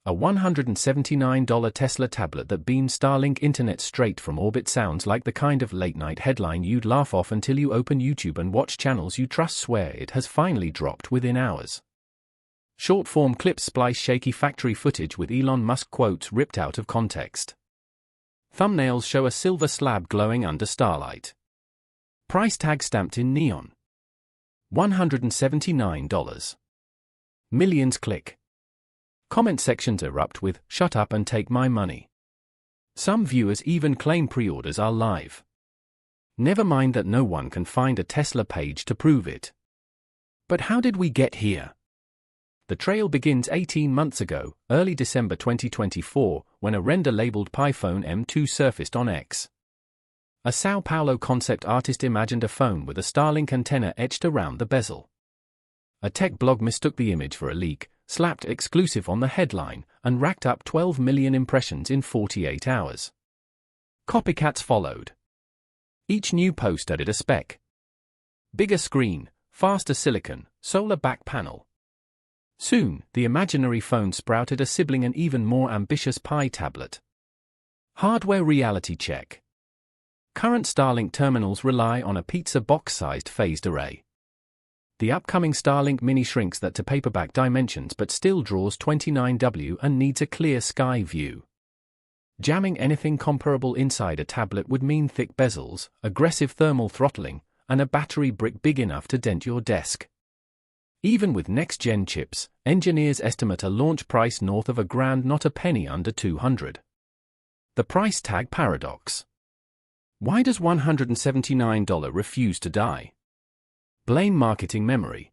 A $179 Tesla tablet that beams Starlink internet straight from orbit sounds like the kind of late-night headline you'd laugh off until you open YouTube and watch channels you trust swear it has finally dropped within hours. Short-form clips splice shaky factory footage with Elon Musk quotes ripped out of context. Thumbnails show a silver slab glowing under starlight. Price tag stamped in neon. $179. Millions click. Comment sections erupt with, "Shut up and take my money." Some viewers even claim pre-orders are live. Never mind that no one can find a Tesla page to prove it. But how did we get here? The trail begins 18 months ago, early December 2024, when a render labeled PiPhone M2 surfaced on X. A Sao Paulo concept artist imagined a phone with a Starlink antenna etched around the bezel. A tech blog mistook the image for a leak, slapped exclusive on the headline, and racked up 12 million impressions in 48 hours. Copycats followed. Each new post added a spec. Bigger screen, faster silicon, solar back panel. Soon, the imaginary phone sprouted a sibling and even more ambitious Pi tablet. Hardware reality check. Current Starlink terminals rely on a pizza box-sized phased array. The upcoming Starlink Mini shrinks that to paperback dimensions but still draws 29W and needs a clear sky view. Jamming anything comparable inside a tablet would mean thick bezels, aggressive thermal throttling, and a battery brick big enough to dent your desk. Even with next-gen chips, engineers estimate a launch price north of $1,000, not a penny under $200. The price tag paradox. Why does $179 refuse to die? Blame marketing memory.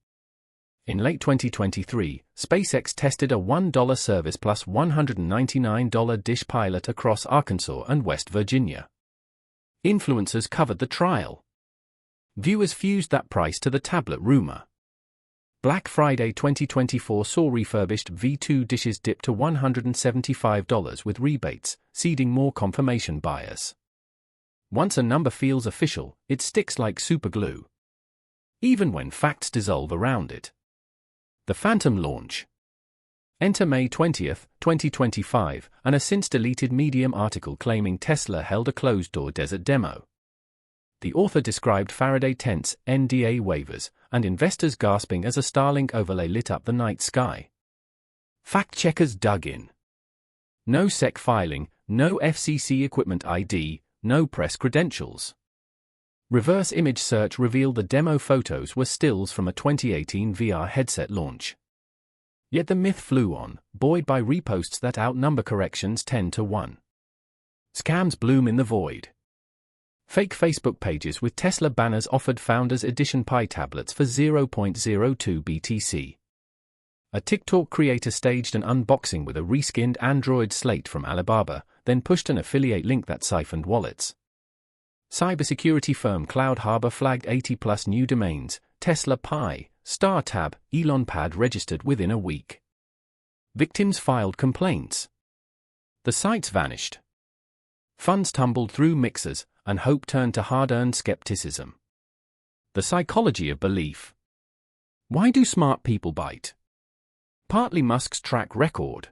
In late 2023, SpaceX tested a $1 service plus $199 dish pilot across Arkansas and West Virginia. Influencers covered the trial. Viewers fused that price to the tablet rumor. Black Friday 2024 saw refurbished V2 dishes dip to $175 with rebates, seeding more confirmation bias. Once a number feels official, it sticks like superglue. Even when facts dissolve around it. The Phantom launch. Enter May 20, 2025, and a since-deleted Medium article claiming Tesla held a closed-door desert demo. The author described Faraday tents, NDA waivers, and investors gasping as a Starlink overlay lit up the night sky. Fact-checkers dug in. No SEC filing, no FCC equipment ID, no press credentials. Reverse image search revealed the demo photos were stills from a 2018 VR headset launch. Yet the myth flew on, buoyed by reposts that outnumber corrections 10-1. Scams bloom in the void. Fake Facebook pages with Tesla banners offered Founders Edition Pi tablets for 0.02 BTC. A TikTok creator staged an unboxing with a reskinned Android slate from Alibaba, then pushed an affiliate link that siphoned wallets. Cybersecurity firm Cloud Harbor flagged 80+ new domains, Tesla Pi, StarTab, Elon Pad registered within a week. Victims filed complaints. The sites vanished. Funds tumbled through mixers, and hope turned to hard-earned skepticism. The psychology of belief. Why do smart people bite? Partly Musk's track record.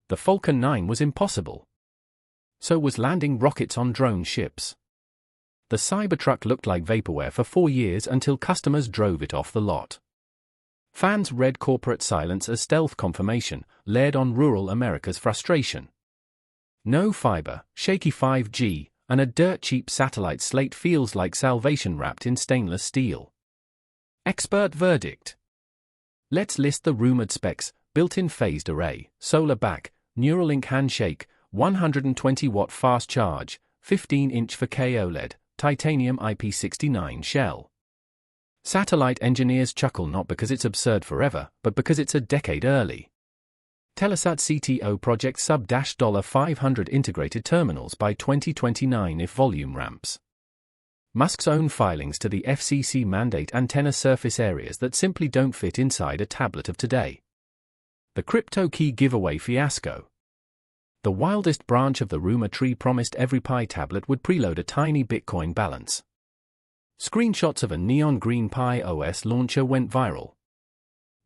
The Falcon 9 was impossible. So was landing rockets on drone ships. The Cybertruck looked like vaporware for 4 years until customers drove it off the lot. Fans read corporate silence as stealth confirmation, led on rural America's frustration. No fiber, shaky 5G, and a dirt-cheap satellite slate feels like salvation wrapped in stainless steel. Expert verdict. Let's list the rumored specs: built-in phased array, solar back, Neuralink handshake, 120-watt fast charge, 15-inch 4K OLED, titanium IP69 shell. Satellite engineers chuckle not because it's absurd forever, but because it's a decade early. Telesat CTO projects sub-$500 integrated terminals by 2029 if volume ramps. Musk's own filings to the FCC mandate antenna surface areas that simply don't fit inside a tablet of today. The crypto key giveaway fiasco. The wildest branch of the rumor tree promised every Pi tablet would preload a tiny Bitcoin balance. Screenshots of a neon green Pi OS launcher went viral.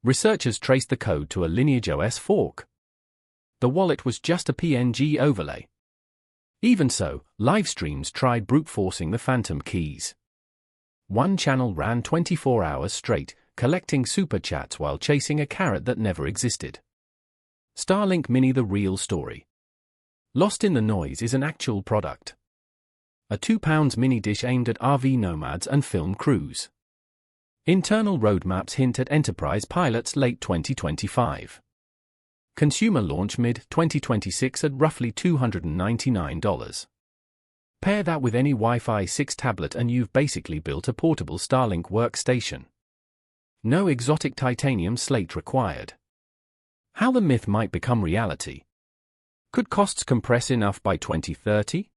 Researchers traced the code to a Lineage OS fork. The wallet was just a PNG overlay. Even so, live streams tried brute forcing the phantom keys. One channel ran 24 hours straight, collecting super chats while chasing a carrot that never existed. Starlink Mini: the real story. Lost in the noise is an actual product. A £2 mini dish aimed at RV nomads and film crews. Internal roadmaps hint at enterprise pilots late 2025. Consumer launch mid-2026 at roughly $299. Pair that with any Wi-Fi 6 tablet and you've basically built a portable Starlink workstation. No exotic titanium slate required. How the myth might become reality. Could costs compress enough by 2030?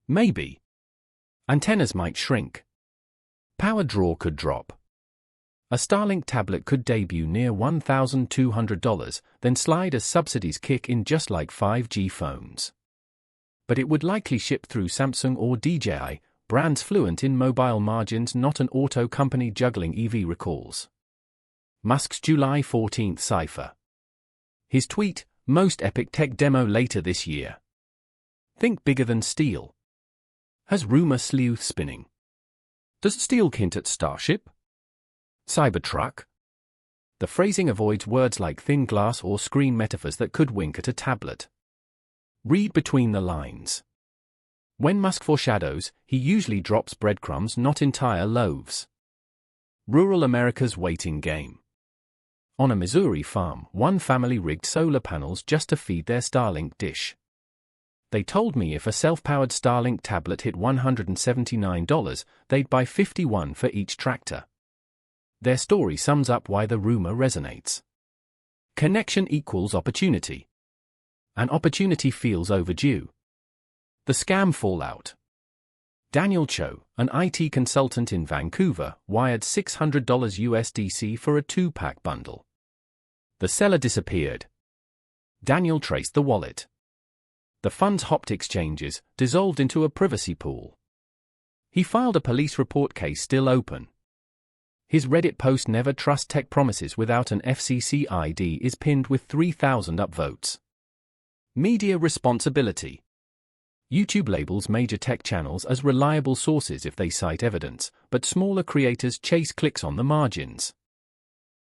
Maybe. Antennas might shrink. Power draw could drop. A Starlink tablet could debut near $1,200, then slide as subsidies kick in just like 5G phones. But it would likely ship through Samsung or DJI, brands fluent in mobile margins, not an auto company juggling EV recalls. Musk's July 14th cipher. His tweet, most epic tech demo later this year. Think bigger than steel. Has rumor sleuth spinning. Does steel hint at Starship? Cybertruck? The phrasing avoids words like thin glass or screen metaphors that could wink at a tablet. Read between the lines. When Musk foreshadows, he usually drops breadcrumbs, not entire loaves. Rural America's waiting game. On a Missouri farm, one family rigged solar panels just to feed their Starlink dish. They told me if a self-powered Starlink tablet hit $179, they'd buy 51 for each tractor. Their story sums up why the rumor resonates. Connection equals opportunity. An opportunity feels overdue. The scam fallout. Daniel Cho, an IT consultant in Vancouver, wired $600 USDC for a 2-pack bundle. The seller disappeared. Daniel traced the wallet. The funds hopped exchanges, dissolved into a privacy pool. He filed a police report, case still open. His Reddit post, "Never trust tech promises without an FCC ID," is pinned with 3,000 upvotes. Media responsibility. YouTube labels major tech channels as reliable sources if they cite evidence, but smaller creators chase clicks on the margins.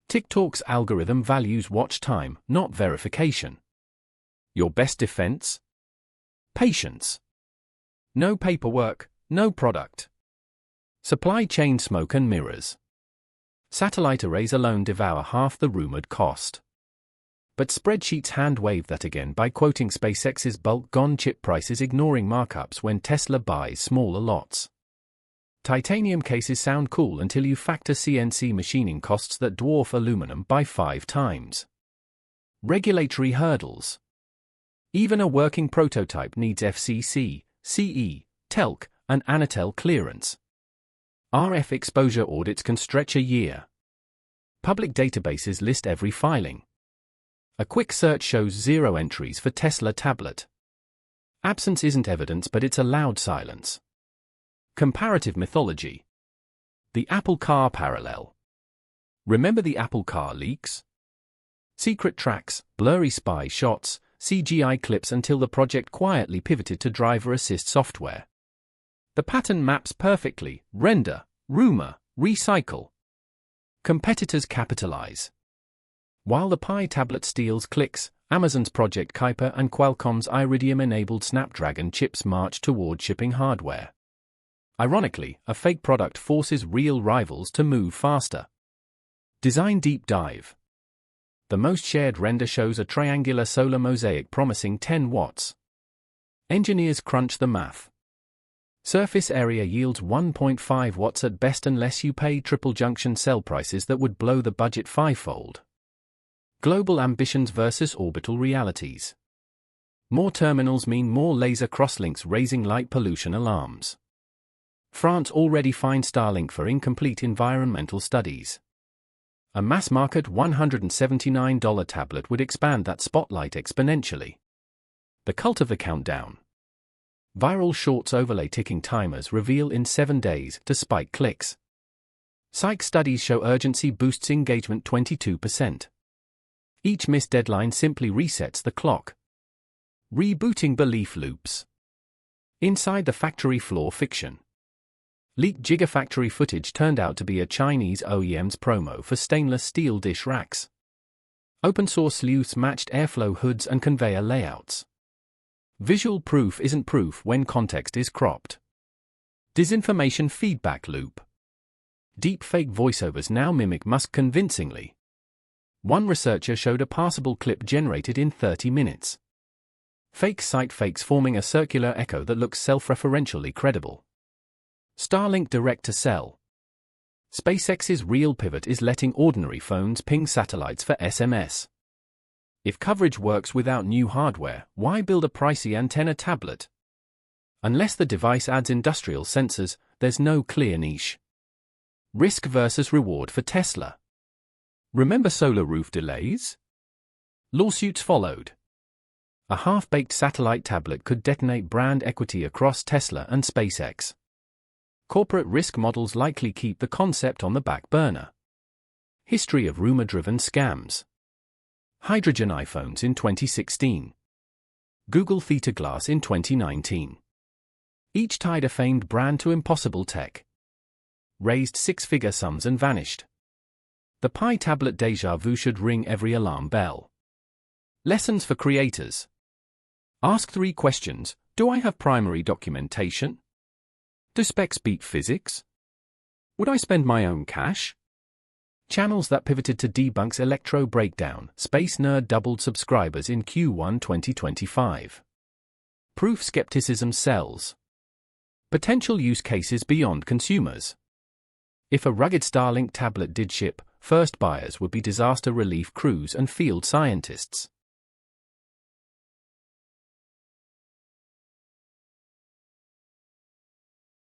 TikTok's algorithm values watch time, not verification. Your best defense? Patience. No paperwork, no product. Supply chain smoke and mirrors. Satellite arrays alone devour half the rumored cost. But spreadsheets hand-wave that again by quoting SpaceX's bulk-gone chip prices, ignoring markups when Tesla buys smaller lots. Titanium cases sound cool until you factor CNC machining costs that dwarf aluminum by 5 times. Regulatory hurdles. Even a working prototype needs FCC, CE, TELC, and Anatel clearance. RF exposure audits can stretch a year. Public databases list every filing. A quick search shows 0 entries for Tesla tablet. Absence isn't evidence, but it's a loud silence. Comparative mythology. The Apple Car parallel. Remember the Apple Car leaks? Secret tracks, blurry spy shots, CGI clips until the project quietly pivoted to driver assist software. The pattern maps perfectly: render, rumor, recycle. Competitors capitalize. While the Pi tablet steals clicks, Amazon's Project Kuiper and Qualcomm's Iridium-enabled Snapdragon chips march toward shipping hardware. Ironically, a fake product forces real rivals to move faster. Design deep dive. The most shared render shows a triangular solar mosaic promising 10 watts. Engineers crunch the math. Surface area yields 1.5 watts at best unless you pay triple junction cell prices that would blow the budget 5-fold. Global ambitions versus orbital realities. More terminals mean more laser crosslinks, raising light pollution alarms. France already fined Starlink for incomplete environmental studies. A mass-market $179 tablet would expand that spotlight exponentially. The cult of the countdown. Viral shorts overlay ticking timers reveal in 7 days to spike clicks. Psych studies show urgency boosts engagement 22%. Each missed deadline simply resets the clock. Rebooting belief loops. Inside the factory floor fiction. Leaked gigafactory footage turned out to be a Chinese OEM's promo for stainless steel dish racks. Open source sleuths matched airflow hoods and conveyor layouts. Visual proof isn't proof when context is cropped. Disinformation feedback loop. Deepfake voiceovers now mimic Musk convincingly. One researcher showed a passable clip generated in 30 minutes. Fake site fakes forming a circular echo that looks self-referentially credible. Starlink direct to cell. SpaceX's real pivot is letting ordinary phones ping satellites for SMS. If coverage works without new hardware, why build a pricey antenna tablet? Unless the device adds industrial sensors, there's no clear niche. Risk versus reward for Tesla. Remember solar roof delays? Lawsuits followed. A half-baked satellite tablet could detonate brand equity across Tesla and SpaceX. Corporate risk models likely keep the concept on the back burner. History of rumor-driven scams. Hydrogen iPhones in 2016. Google Theta Glass in 2019. Each tied a famed brand to impossible tech. Raised six-figure sums and vanished. The Pi tablet déjà vu should ring every alarm bell. Lessons for creators. Ask 3 questions. Do I have primary documentation? Do specs beat physics? Would I spend my own cash? Channels that pivoted to debunks electro breakdown. Space Nerd doubled subscribers in Q1 2025. Proof skepticism sells. Potential use cases beyond consumers. If a rugged Starlink tablet did ship, first buyers would be disaster relief crews and field scientists.